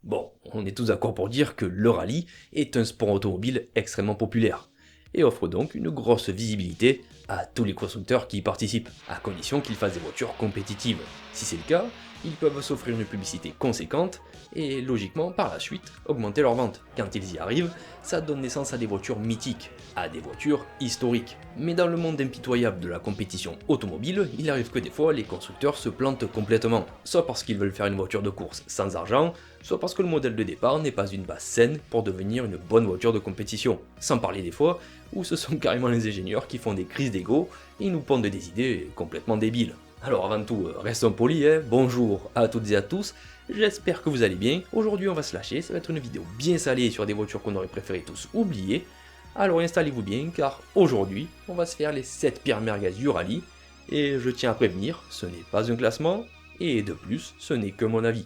Bon, on est tous d'accord pour dire que le rallye est un sport automobile extrêmement populaire, et offre donc une grosse visibilité à tous les constructeurs qui y participent, à condition qu'ils fassent des voitures compétitives. Si c'est le cas, ils peuvent s'offrir une publicité conséquente, et logiquement par la suite augmenter leurs ventes. Quand ils y arrivent, ça donne naissance à des voitures mythiques, à des voitures historiques. Mais dans le monde impitoyable de la compétition automobile, il arrive que des fois les constructeurs se plantent complètement, soit parce qu'ils veulent faire une voiture de course sans argent, soit parce que le modèle de départ n'est pas une base saine pour devenir une bonne voiture de compétition. Sans parler des fois où ce sont carrément les ingénieurs qui font des crises d'ego et nous pondent des idées complètement débiles. Alors avant tout, restons polis, bonjour à toutes et à tous, j'espère que vous allez bien. Aujourd'hui on va se lâcher, ça va être une vidéo bien salée sur des voitures qu'on aurait préféré tous oublier. Alors installez-vous bien car aujourd'hui on va se faire les 7 pires merguez du rallye. Et je tiens à prévenir, ce n'est pas un classement, et de plus, ce n'est que mon avis.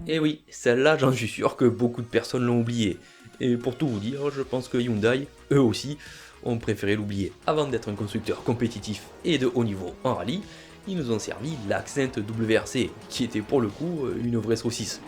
Et oui, celle-là j'en suis sûr que beaucoup de personnes l'ont oubliée. Et pour tout vous dire, je pense que Hyundai, eux aussi, ont préféré l'oublier. Avant d'être un constructeur compétitif et de haut niveau en rallye, ils nous ont servi l'Accent WRC, qui était pour le coup une vraie saucisse.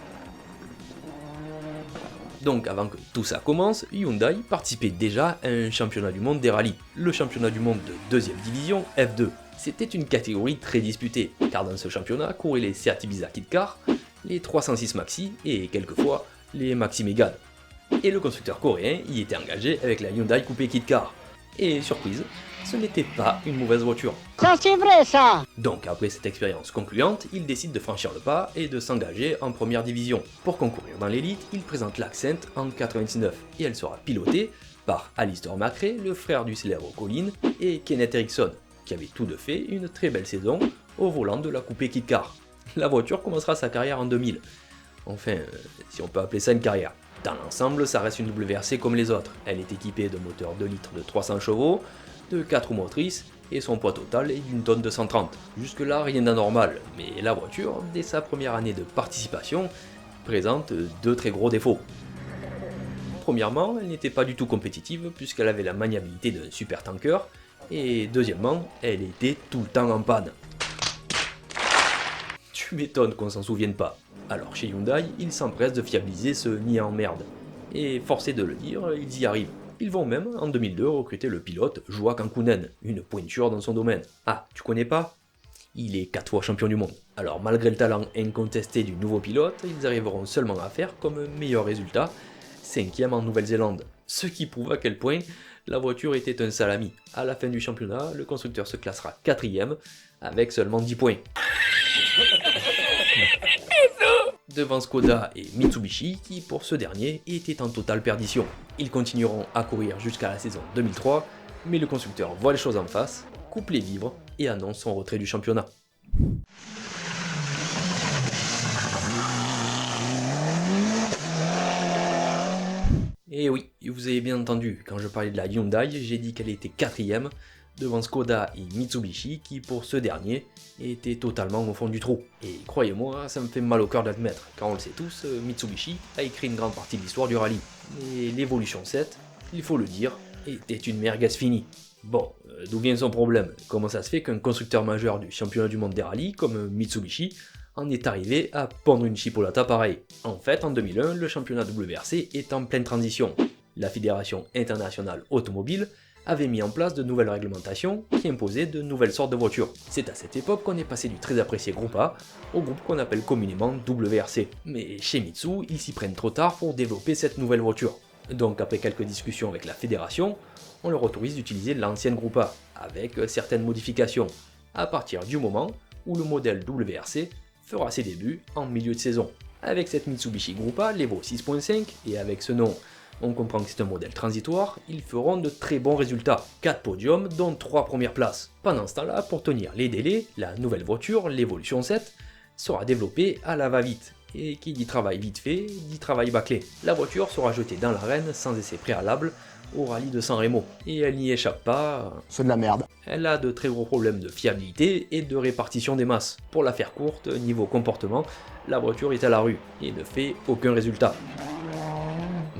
Donc avant que tout ça commence, Hyundai participait déjà à un championnat du monde des rallyes, le championnat du monde de 2ème division F2. C'était une catégorie très disputée, car dans ce championnat couraient les Seat Ibiza Kit Car, les 306 Maxi et quelquefois les Maxi Megane. Et le constructeur coréen y était engagé avec la Hyundai Coupé Kit Car. Et surprise, ce n'était pas une mauvaise voiture. Ça c'est vrai ça! Donc après cette expérience concluante, il décide de franchir le pas et de s'engager en première division. Pour concourir dans l'élite, il présente l'Accent en 99 et elle sera pilotée par Alistair McRae, le frère du célèbre Colin, et Kenneth Eriksson, qui avaient tous deux fait une très belle saison au volant de la Coupé Kit Car. La voiture commencera sa carrière en 2000. Enfin, si on peut appeler ça une carrière. Dans l'ensemble, ça reste une WRC comme les autres. Elle est équipée de moteurs 2 litres de 300 chevaux, de 4 roues motrices, et son poids total est d'une tonne de 130. Jusque là, rien d'anormal, mais la voiture, dès sa première année de participation, présente deux très gros défauts. Premièrement, elle n'était pas du tout compétitive puisqu'elle avait la maniabilité d'un super tanker, et deuxièmement, elle était tout le temps en panne. Tu m'étonnes qu'on s'en souvienne pas. Alors chez Hyundai, ils s'empressent de fiabiliser ce nid en merde. Et forcé de le dire, ils y arrivent. Ils vont même, en 2002, recruter le pilote Joa Kankunen, une pointure dans son domaine. Ah, tu connais pas? Il est 4 fois champion du monde. Alors malgré le talent incontesté du nouveau pilote, ils arriveront seulement à faire comme meilleur résultat 5ème en Nouvelle-Zélande. Ce qui prouve à quel point la voiture était un salami. À la fin du championnat, le constructeur se classera 4ème avec seulement 10 points. Devant Skoda et Mitsubishi qui, pour ce dernier, étaient en totale perdition. Ils continueront à courir jusqu'à la saison 2003, mais le constructeur voit les choses en face, coupe les vivres et annonce son retrait du championnat. Et oui, vous avez bien entendu, quand je parlais de la Hyundai, j'ai dit qu'elle était 4ème, devant Skoda et Mitsubishi qui, pour ce dernier, étaient totalement au fond du trou. Et croyez-moi, ça me fait mal au cœur d'admettre, car on le sait tous, Mitsubishi a écrit une grande partie de l'histoire du rallye. Mais l'Evolution 7, il faut le dire, était une merguez finie. Bon, d'où vient son problème? Comment ça se fait qu'un constructeur majeur du championnat du monde des rallyes, comme Mitsubishi, en est arrivé à pondre une chipolata pareille? En fait, en 2001, le championnat WRC est en pleine transition. La Fédération internationale automobile avait mis en place de nouvelles réglementations qui imposaient de nouvelles sortes de voitures. C'est à cette époque qu'on est passé du très apprécié groupe A au groupe qu'on appelle communément WRC. Mais chez Mitsu, ils s'y prennent trop tard pour développer cette nouvelle voiture. Donc après quelques discussions avec la fédération, on leur autorise d'utiliser l'ancienne groupe A, avec certaines modifications, à partir du moment où le modèle WRC fera ses débuts en milieu de saison. Avec cette Mitsubishi Group A, l'Evo 6.5, et avec ce nom, on comprend que c'est un modèle transitoire, ils feront de très bons résultats, 4 podiums dont 3 premières places. Pendant ce temps-là, pour tenir les délais, la nouvelle voiture, l'Evolution 7, sera développée à la va-vite. Et qui dit travail vite fait, dit travail bâclé. La voiture sera jetée dans l'arène sans essai préalable au rallye de San Remo, et elle n'y échappe pas. C'est de la merde. Elle a de très gros problèmes de fiabilité et de répartition des masses. Pour la faire courte, niveau comportement, la voiture est à la rue et ne fait aucun résultat.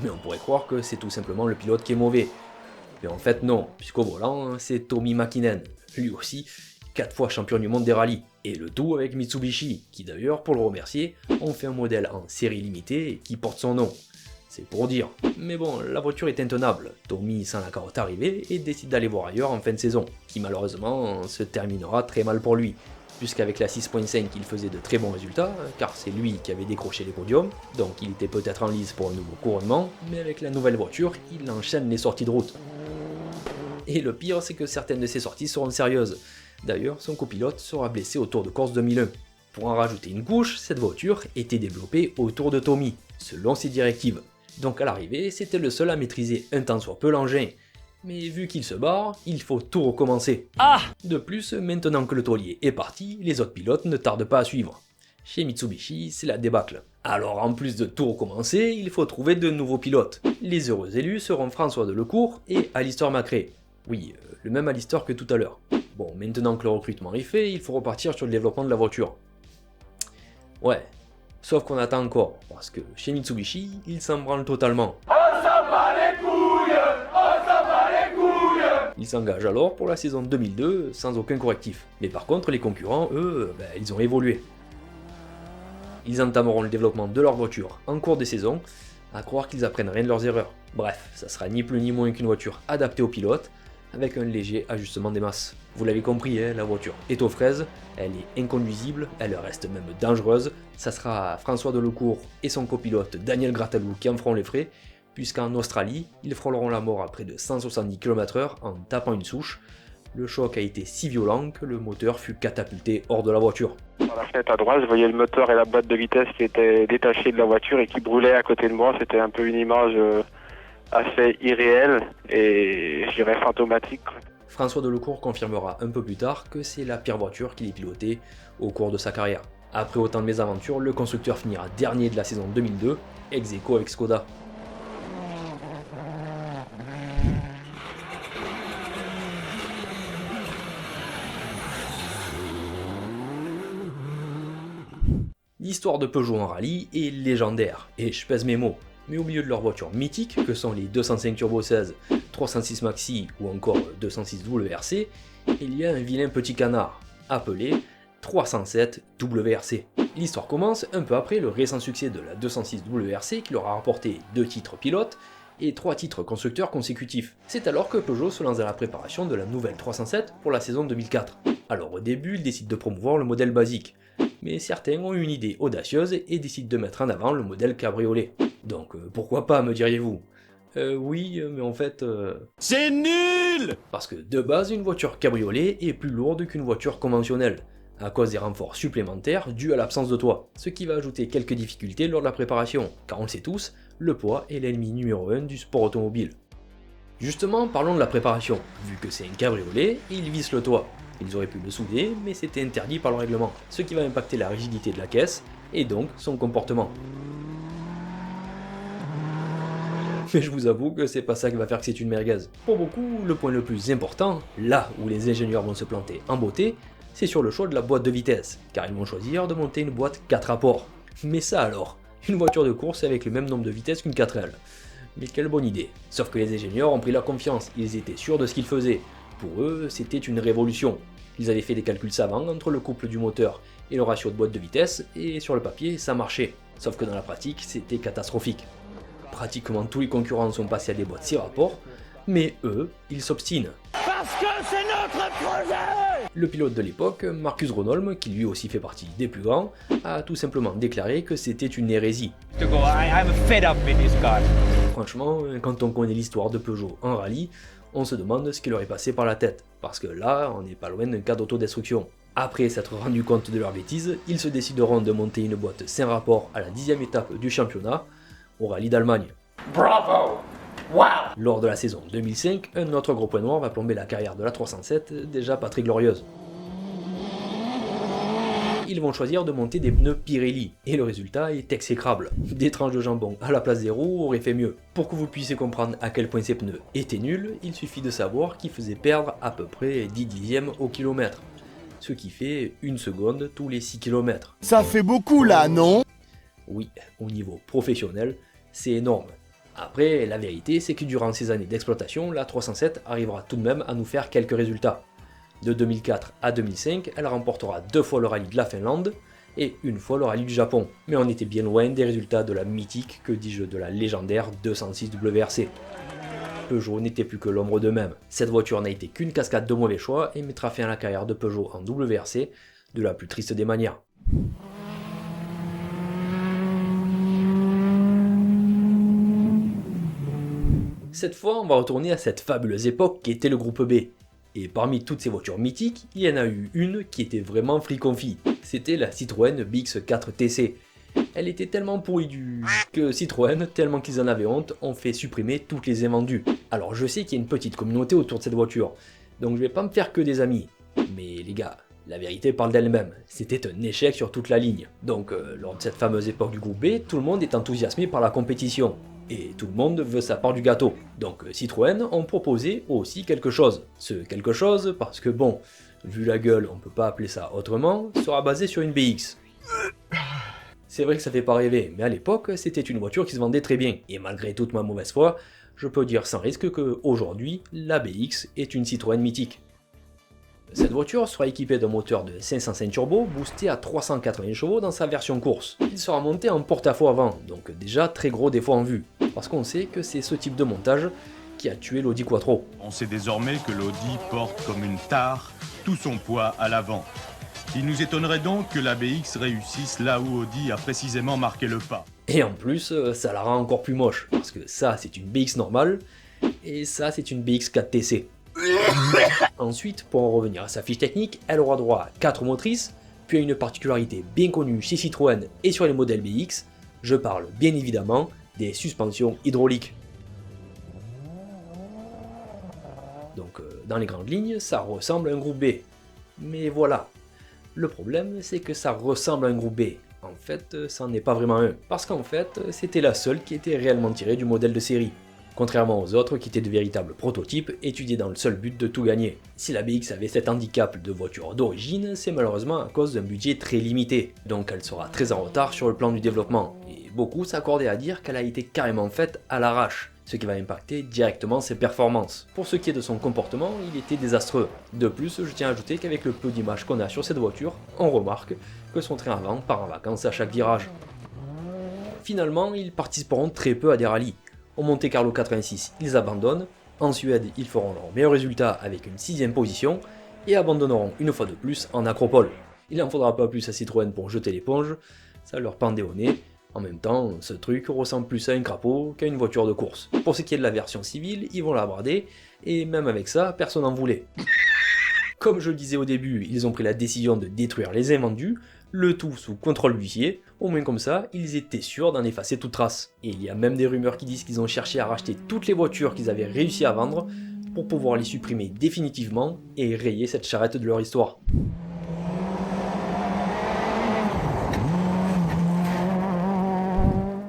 Mais on pourrait croire que c'est tout simplement le pilote qui est mauvais. Mais en fait non, puisqu'au volant, c'est Tommi Mäkinen. Lui aussi, 4 fois champion du monde des rallyes, et le tout avec Mitsubishi, qui d'ailleurs, pour le remercier, ont fait un modèle en série limitée qui porte son nom. C'est pour dire. Mais bon, la voiture est intenable. Tommy sent la carotte arriver et décide d'aller voir ailleurs en fin de saison, qui malheureusement se terminera très mal pour lui, puisqu'avec la 6.5 il faisait de très bons résultats, car c'est lui qui avait décroché les podiums, donc il était peut-être en lice pour un nouveau couronnement, mais avec la nouvelle voiture, il enchaîne les sorties de route. Et le pire, c'est que certaines de ces sorties seront sérieuses. D'ailleurs, son copilote sera blessé au Tour de Corse 2001. Pour en rajouter une couche, cette voiture était développée autour de Tommy, selon ses directives. Donc à l'arrivée, c'était le seul à maîtriser un tant soit peu l'engin. Mais vu qu'il se barre, il faut tout recommencer. De plus, maintenant que le taulier est parti, les autres pilotes ne tardent pas à suivre. Chez Mitsubishi, c'est la débâcle. Alors en plus de tout recommencer, il faut trouver de nouveaux pilotes. Les heureux élus seront François Delecourt et Alistair Macrae. Oui, le même Alistair que tout à l'heure. Bon, maintenant que le recrutement est fait, il faut repartir sur le développement de la voiture. Ouais, sauf qu'on attend encore, parce que chez Mitsubishi, ils s'en branlent totalement. On s'en bat les couilles. Ils s'engagent alors pour la saison 2002 sans aucun correctif. Mais par contre, les concurrents, eux, ils ont évolué. Ils entameront le développement de leur voiture en cours des saisons, à croire qu'ils apprennent rien de leurs erreurs. Bref, ça sera ni plus ni moins qu'une voiture adaptée aux pilotes, avec un léger ajustement des masses. Vous l'avez compris, hein, la voiture est aux fraises, elle est inconduisible, elle reste même dangereuse. Ça sera François Delecourt et son copilote Daniel Gratalou qui en feront les frais, puisqu'en Australie, ils frôleront la mort à près de 170 km/h en tapant une souche. Le choc a été si violent que le moteur fut catapulté hors de la voiture. Dans la fenêtre à droite, je voyais le moteur et la boîte de vitesse qui étaient détachés de la voiture et qui brûlaient à côté de moi. C'était un peu une image assez irréelle et je dirais fantomatique. François Delecourt confirmera un peu plus tard que c'est la pire voiture qu'il ait pilotée au cours de sa carrière. Après autant de mésaventures, le constructeur finira dernier de la saison 2002, ex aequo avec Skoda. L'histoire de Peugeot en rallye est légendaire, et je pèse mes mots. Mais au milieu de leurs voitures mythiques, que sont les 205 Turbo 16, 306 Maxi ou encore 206 WRC, il y a un vilain petit canard, appelé 307 WRC. L'histoire commence un peu après le récent succès de la 206 WRC qui leur a rapporté 2 titres pilotes et 3 titres constructeurs consécutifs. C'est alors que Peugeot se lance dans la préparation de la nouvelle 307 pour la saison 2004. Alors au début, ils décident de promouvoir le modèle basique, mais certains ont eu une idée audacieuse et décident de mettre en avant le modèle cabriolet. Donc pourquoi pas, me diriez-vous? Oui, mais en fait... C'est nul! Parce que de base, une voiture cabriolet est plus lourde qu'une voiture conventionnelle, à cause des renforts supplémentaires dus à l'absence de toit, ce qui va ajouter quelques difficultés lors de la préparation, car on le sait tous, le poids est l'ennemi numéro 1 du sport automobile. Justement, parlons de la préparation. Vu que c'est un cabriolet, il visse le toit. Ils auraient pu le souder, mais c'était interdit par le règlement, ce qui va impacter la rigidité de la caisse, et donc son comportement. Mais je vous avoue que c'est pas ça qui va faire que c'est une merguez. Pour beaucoup, le point le plus important, là où les ingénieurs vont se planter en beauté, c'est sur le choix de la boîte de vitesse, car ils vont choisir de monter une boîte 4 rapports. Mais ça alors, une voiture de course avec le même nombre de vitesses qu'une 4L. Mais quelle bonne idée. Sauf que les ingénieurs ont pris leur confiance, ils étaient sûrs de ce qu'ils faisaient. Pour eux, c'était une révolution. Ils avaient fait des calculs savants entre le couple du moteur et le ratio de boîte de vitesse, et sur le papier, ça marchait. Sauf que dans la pratique, c'était catastrophique. Pratiquement tous les concurrents sont passés à des boîtes 6 rapports, mais eux, ils s'obstinent. Parce que c'est notre projet! Le pilote de l'époque, Marcus Ronholm, qui lui aussi fait partie des plus grands, a tout simplement déclaré que c'était une hérésie. I'm fed up with this car. Franchement, quand on connaît l'histoire de Peugeot en rallye, on se demande ce qui leur est passé par la tête, parce que là, on n'est pas loin d'un cas d'autodestruction. Après s'être rendu compte de leur bêtise, ils se décideront de monter une boîte 5 rapports à la 10e étape du championnat, au rallye d'Allemagne. Bravo! Wow! Lors de la saison 2005, un autre gros point noir va plomber la carrière de la 307, déjà pas très glorieuse. Ils vont choisir de monter des pneus Pirelli, et le résultat est exécrable. Des tranches de jambon à la place des roues auraient fait mieux. Pour que vous puissiez comprendre à quel point ces pneus étaient nuls, il suffit de savoir qu'ils faisaient perdre à peu près 10 dixièmes au kilomètre, ce qui fait 1 seconde tous les 6 km. Ça fait beaucoup là, non? Oui, au niveau professionnel, c'est énorme. Après, la vérité, c'est que durant ces années d'exploitation, la 307 arrivera tout de même à nous faire quelques résultats. De 2004 à 2005, elle remportera 2 fois le rallye de la Finlande et 1 fois le rallye du Japon. Mais on était bien loin des résultats de la mythique, que dis-je, de la légendaire 206 WRC. Peugeot n'était plus que l'ombre d'eux-mêmes. Cette voiture n'a été qu'une cascade de mauvais choix et mettra fin à la carrière de Peugeot en WRC de la plus triste des manières. Cette fois, on va retourner à cette fabuleuse époque qui était le groupe B. Et parmi toutes ces voitures mythiques, il y en a eu une qui était vraiment friconfie. C'était la Citroën BX4 TC. Elle était tellement pourrie que Citroën, tellement qu'ils en avaient honte, ont fait supprimer toutes les invendus. Alors je sais qu'il y a une petite communauté autour de cette voiture, donc je vais pas me faire que des amis. Mais les gars, la vérité parle d'elle-même, c'était un échec sur toute la ligne. Donc lors de cette fameuse époque du groupe B, tout le monde est enthousiasmé par la compétition. Et tout le monde veut sa part du gâteau. Donc Citroën ont proposé aussi quelque chose. Ce quelque chose, parce que bon, vu la gueule, on peut pas appeler ça autrement, sera basé sur une BX. C'est vrai que ça fait pas rêver, mais à l'époque, c'était une voiture qui se vendait très bien. Et malgré toute ma mauvaise foi, je peux dire sans risque que aujourd'hui, la BX est une Citroën mythique. Cette voiture sera équipée d'un moteur de 505 turbo boosté à 380 chevaux dans sa version course. Il sera monté en porte-à-faux avant, donc déjà très gros défaut en vue, parce qu'on sait que c'est ce type de montage qui a tué l'Audi Quattro. On sait désormais que l'Audi porte comme une tare tout son poids à l'avant. Il nous étonnerait donc que la BX réussisse là où Audi a précisément marqué le pas. Et en plus, ça la rend encore plus moche, parce que ça c'est une BX normale, et ça c'est une BX 4TC. Ensuite, pour en revenir à sa fiche technique, elle aura droit à 4 motrices, puis à une particularité bien connue chez Citroën et sur les modèles BX, je parle bien évidemment des suspensions hydrauliques. Donc dans les grandes lignes, ça ressemble à un groupe B. Mais voilà, le problème c'est que ça ressemble à un groupe B. En fait, ça n'en est pas vraiment un, parce qu'en fait, c'était la seule qui était réellement tirée du modèle de série. Contrairement aux autres qui étaient de véritables prototypes étudiés dans le seul but de tout gagner. Si la BX avait cet handicap de voiture d'origine, c'est malheureusement à cause d'un budget très limité, donc elle sera très en retard sur le plan du développement, et beaucoup s'accordaient à dire qu'elle a été carrément faite à l'arrache, ce qui va impacter directement ses performances. Pour ce qui est de son comportement, il était désastreux. De plus, je tiens à ajouter qu'avec le peu d'images qu'on a sur cette voiture, on remarque que son train avant part en vacances à chaque virage. Finalement, ils participeront très peu à des rallyes. Au Monte Carlo 86, ils abandonnent, en Suède, ils feront leur meilleur résultat avec une 6ème position, et abandonneront une fois de plus en Acropole. Il n'en faudra pas plus à Citroën pour jeter l'éponge, ça leur pendait au nez. En même temps, ce truc ressemble plus à un crapaud qu'à une voiture de course. Pour ce qui est de la version civile, ils vont la brader, et même avec ça, personne n'en voulait. Comme je le disais au début, ils ont pris la décision de détruire les invendus, le tout sous contrôle d'huissier, au moins comme ça, ils étaient sûrs d'en effacer toute trace. Et il y a même des rumeurs qui disent qu'ils ont cherché à racheter toutes les voitures qu'ils avaient réussi à vendre pour pouvoir les supprimer définitivement et rayer cette charrette de leur histoire.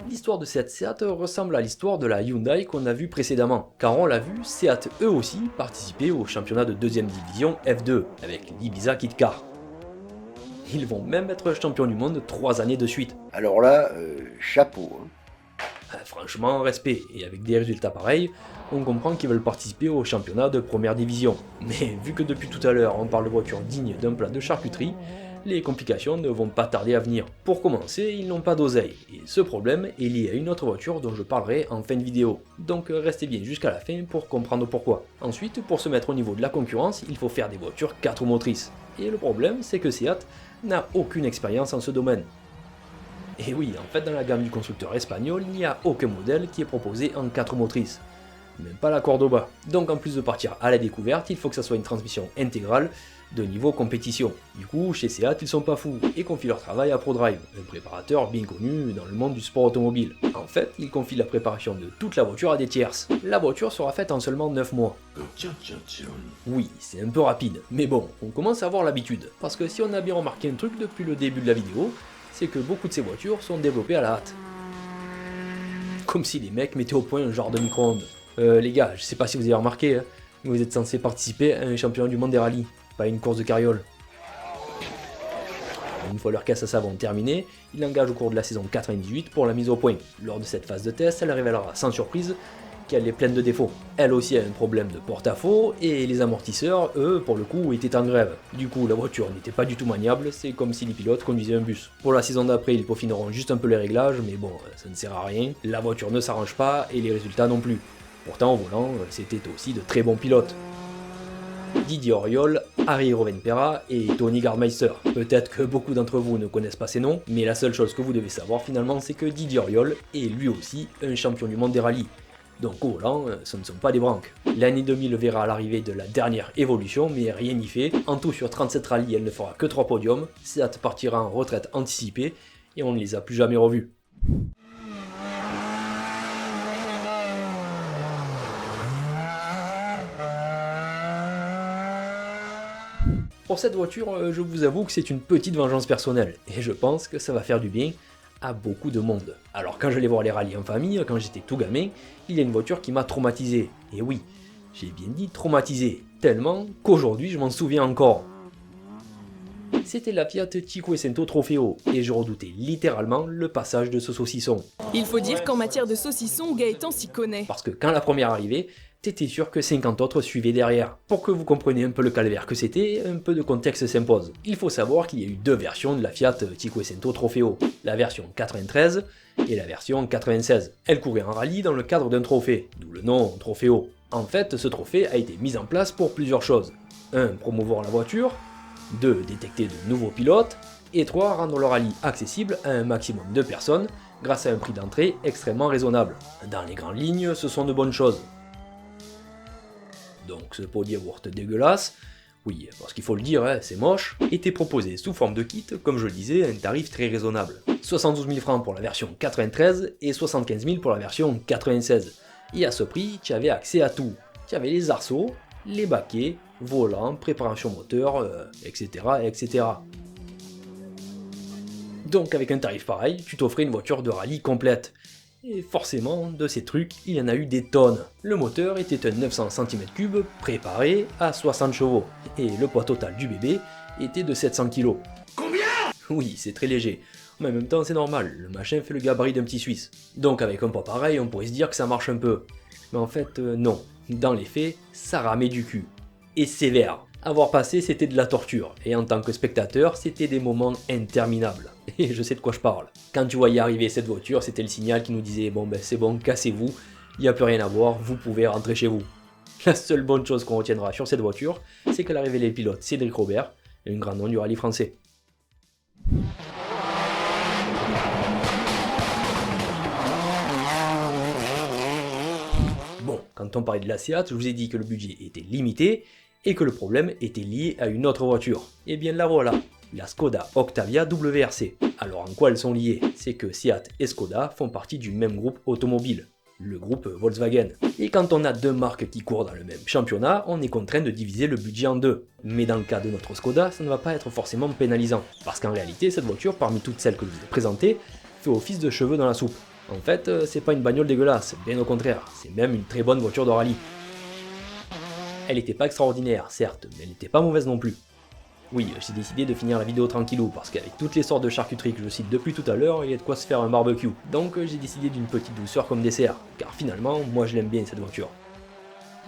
L'histoire de cette Seat ressemble à l'histoire de la Hyundai qu'on a vue précédemment, car on l'a vu, Seat eux aussi participaient au championnat de 2ème division F2 avec l'Ibiza Kit Car. Ils vont même être champions du monde 3 années de suite. Alors là, chapeau. Franchement, respect, et avec des résultats pareils, on comprend qu'ils veulent participer au championnat de première division. Mais vu que depuis tout à l'heure on parle de voitures dignes d'un plat de charcuterie, les complications ne vont pas tarder à venir. Pour commencer, ils n'ont pas d'oseille, et ce problème est lié à une autre voiture dont je parlerai en fin de vidéo. Donc restez bien jusqu'à la fin pour comprendre pourquoi. Ensuite, pour se mettre au niveau de la concurrence, il faut faire des voitures 4 motrices. Et le problème, c'est que Seat n'a aucune expérience en ce domaine. Et oui, en fait, dans la gamme du constructeur espagnol, il n'y a aucun modèle qui est proposé en 4 motrices. Même pas la Cordoba. Donc en plus de partir à la découverte, il faut que ça soit une transmission intégrale de niveau compétition. Du coup, chez Seat, ils sont pas fous et confient leur travail à ProDrive, un préparateur bien connu dans le monde du sport automobile. En fait, ils confient la préparation de toute la voiture à des tierces. La voiture sera faite en seulement 9 mois. Oui, c'est un peu rapide, mais bon, on commence à avoir l'habitude. Parce que si on a bien remarqué un truc depuis le début de la vidéo, c'est que beaucoup de ces voitures sont développées à la hâte. Comme si les mecs mettaient au point un genre de micro-ondes. Les gars, je sais pas si vous avez remarqué, hein, mais vous êtes censés participer à un championnat du monde des rallyes, pas à une course de carriole. Une fois leur caisse à savon terminée, ils l'engagent au cours de la saison 98 pour la mise au point. Lors de cette phase de test, elle révélera sans surprise qu'elle est pleine de défauts. Elle aussi a un problème de porte-à-faux, et les amortisseurs, eux, pour le coup, étaient en grève. Du coup, la voiture n'était pas du tout maniable, c'est comme si les pilotes conduisaient un bus. Pour la saison d'après, ils peaufineront juste un peu les réglages, mais bon, ça ne sert à rien. La voiture ne s'arrange pas, et les résultats non plus. Pourtant, au volant, c'était aussi de très bons pilotes. Didier Auriol, Harry Rovanperä et Tony Gardmeister. Peut-être que beaucoup d'entre vous ne connaissent pas ces noms, mais la seule chose que vous devez savoir finalement, c'est que Didier Auriol est lui aussi un champion du monde des rallyes. Donc au volant, ce ne sont pas des branques. L'année 2000 verra l'arrivée de la dernière évolution, mais rien n'y fait. En tout, sur 37 rallyes, elle ne fera que 3 podiums. Seat partira en retraite anticipée, et on ne les a plus jamais revus. Pour cette voiture, je vous avoue que c'est une petite vengeance personnelle, et je pense que ça va faire du bien à beaucoup de monde. Alors quand j'allais voir les rallyes en famille, quand j'étais tout gamin, il y a une voiture qui m'a traumatisé. Et oui, j'ai bien dit traumatisé, tellement qu'aujourd'hui je m'en souviens encore. C'était la Fiat Cinquecento Trofeo, et je redoutais littéralement le passage de ce saucisson. Il faut dire qu'en matière de saucisson, Gaëtan s'y connaît. Parce que quand la première arrivait, t'étais sûr que 50 autres suivaient derrière. Pour que vous compreniez un peu le calvaire que c'était, un peu de contexte s'impose. Il faut savoir qu'il y a eu deux versions de la Fiat Cinquecento Trofeo, la version 93 et la version 96. Elle courait en rallye dans le cadre d'un trophée, d'où le nom Trofeo. En fait, ce trophée a été mis en place pour plusieurs choses. 1. Promouvoir la voiture, 2. Détecter de nouveaux pilotes, et 3. Rendre le rallye accessible à un maximum de personnes grâce à un prix d'entrée extrêmement raisonnable. Dans les grandes lignes, ce sont de bonnes choses. Donc ce pot de yaourt dégueulasse, oui, parce qu'il faut le dire, c'est moche, était proposé sous forme de kit, comme je le disais, à un tarif très raisonnable. 72 000 francs pour la version 93 et 75 000 pour la version 96. Et à ce prix, tu avais accès à tout. Tu avais les arceaux, les baquets, volant, préparation moteur, etc., etc. Donc avec un tarif pareil, tu t'offrais une voiture de rallye complète. Et forcément, de ces trucs, il y en a eu des tonnes. Le moteur était un 900 cm3 préparé à 60 chevaux, et le poids total du bébé était de 700 kg. Combien? Oui, c'est très léger, mais en même temps c'est normal, le machin fait le gabarit d'un petit Suisse. Donc avec un poids pareil, on pourrait se dire que ça marche un peu. Mais en fait, non. Dans les faits, ça ramait du cul. Et sévère. Avoir passé, c'était de la torture, et en tant que spectateur, c'était des moments interminables. Et je sais de quoi je parle. Quand tu voyais arriver cette voiture, c'était le signal qui nous disait « Bon ben c'est bon, cassez-vous, il n'y a plus rien à voir, vous pouvez rentrer chez vous ». La seule bonne chose qu'on retiendra sur cette voiture, c'est qu'elle a révélé le pilote Cédric Robert, un grand nom du rallye français. Bon, quand on parlait de la Seat, je vous ai dit que le budget était limité, et que le problème était lié à une autre voiture. Et bien la voilà, la Skoda Octavia WRC. Alors en quoi elles sont liées? C'est que Seat et Skoda font partie du même groupe automobile, le groupe Volkswagen. Et quand on a deux marques qui courent dans le même championnat, on est contraint de diviser le budget en deux. Mais dans le cas de notre Skoda, ça ne va pas être forcément pénalisant, parce qu'en réalité, cette voiture, parmi toutes celles que je vous ai présentées, fait office de cheveux dans la soupe. En fait, c'est pas une bagnole dégueulasse, bien au contraire, c'est même une très bonne voiture de rallye. Elle était pas extraordinaire, certes, mais elle n'était pas mauvaise non plus. Oui, j'ai décidé de finir la vidéo tranquillou, parce qu'avec toutes les sortes de charcuterie que je cite depuis tout à l'heure, il y a de quoi se faire un barbecue. Donc j'ai décidé d'une petite douceur comme dessert, car finalement, moi je l'aime bien cette voiture.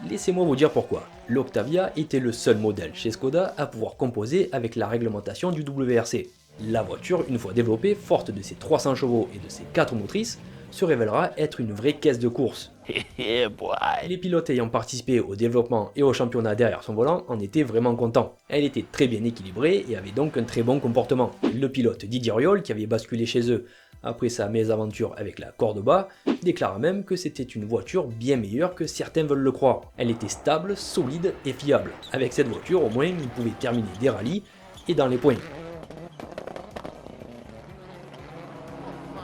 Laissez-moi vous dire pourquoi. L'Octavia était le seul modèle chez Skoda à pouvoir composer avec la réglementation du WRC. La voiture, une fois développée, forte de ses 300 chevaux et de ses 4 motrices, se révélera être une vraie caisse de course. Les pilotes ayant participé au développement et au championnat derrière son volant en étaient vraiment contents. Elle était très bien équilibrée et avait donc un très bon comportement. Le pilote Didier Auriol, qui avait basculé chez eux après sa mésaventure avec la Cordoba, déclara même que c'était une voiture bien meilleure que certains veulent le croire. Elle était stable, solide et fiable. Avec cette voiture, au moins, il pouvait terminer des rallyes et dans les points.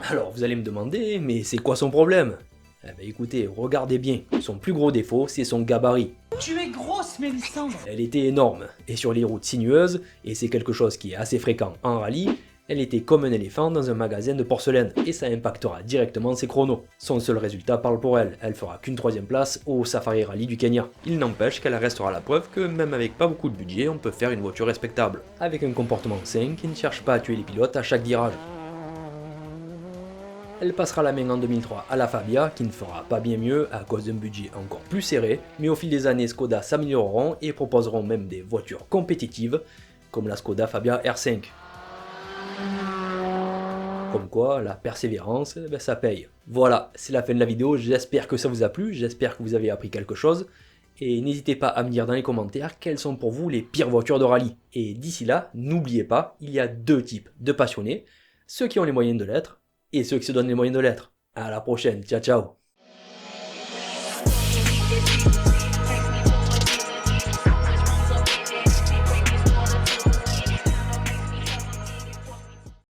Alors vous allez me demander, mais c'est quoi son problème? Eh ben écoutez, regardez bien, son plus gros défaut, c'est son gabarit. Tu es grosse, Mélissandre. Elle était énorme, et sur les routes sinueuses, et c'est quelque chose qui est assez fréquent en rallye, elle était comme un éléphant dans un magasin de porcelaine, et ça impactera directement ses chronos. Son seul résultat parle pour elle, elle fera qu'une 3ème place au Safari Rally du Kenya. Il n'empêche qu'elle restera la preuve que même avec pas beaucoup de budget, on peut faire une voiture respectable, avec un comportement sain qui ne cherche pas à tuer les pilotes à chaque virage. Elle passera la main en 2003 à la Fabia, qui ne fera pas bien mieux à cause d'un budget encore plus serré, mais au fil des années, Skoda s'amélioreront et proposeront même des voitures compétitives, comme la Skoda Fabia R5. Comme quoi, la persévérance, ça paye. Voilà, c'est la fin de la vidéo, j'espère que ça vous a plu, j'espère que vous avez appris quelque chose, et n'hésitez pas à me dire dans les commentaires quelles sont pour vous les pires voitures de rallye. Et d'ici là, n'oubliez pas, il y a deux types de passionnés, ceux qui ont les moyens de l'être, et ceux qui se donnent les moyens de l'être. À la prochaine, ciao ciao.